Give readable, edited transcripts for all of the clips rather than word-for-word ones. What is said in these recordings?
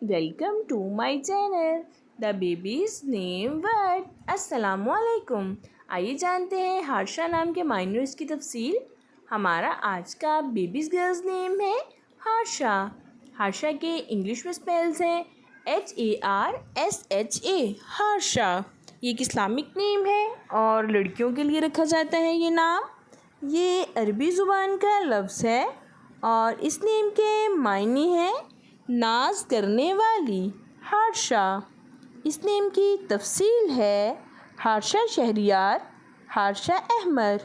Welcome to my channel the babies name world. अस्सलामुअलैकुम। आइए जानते हैं हार्शा नाम के माइनर्स की तफसील। हमारा आज का बेबीज़ गर्ल्स नेम है हार्शा। हार्शा के इंग्लिश में स्पेल्स हैं HARSHA हार्शा। ये एक इस्लामिक नेम है और लड़कियों के लिए रखा जाता है ये नाम। ये अरबी ज़ुबान का लफ्ज़ है और इस नेम के मायने हैं नाज करने वाली। हार्शा इस नेम की तफसील है हार्शा शहरियार, हार्शा अहमर।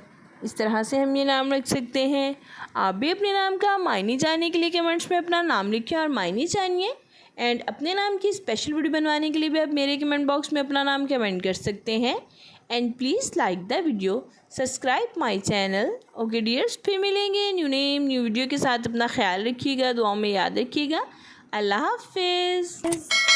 इस तरह से हम ये नाम रख सकते हैं। आप भी अपने नाम का मायने जानने के लिए कमेंट्स में अपना नाम लिखें और मायने जानिए। एंड अपने नाम की स्पेशल वीडियो बनवाने के लिए भी आप मेरे कमेंट बॉक्स में अपना नाम कमेंट कर सकते हैं। And please like the video, subscribe my channel. Okay dears, फिर मिलेंगे न्यू नेम न्यू वीडियो के साथ। अपना ख्याल रखिएगा, दुआओं में याद रखिएगा। अल्लाह हाफिज़।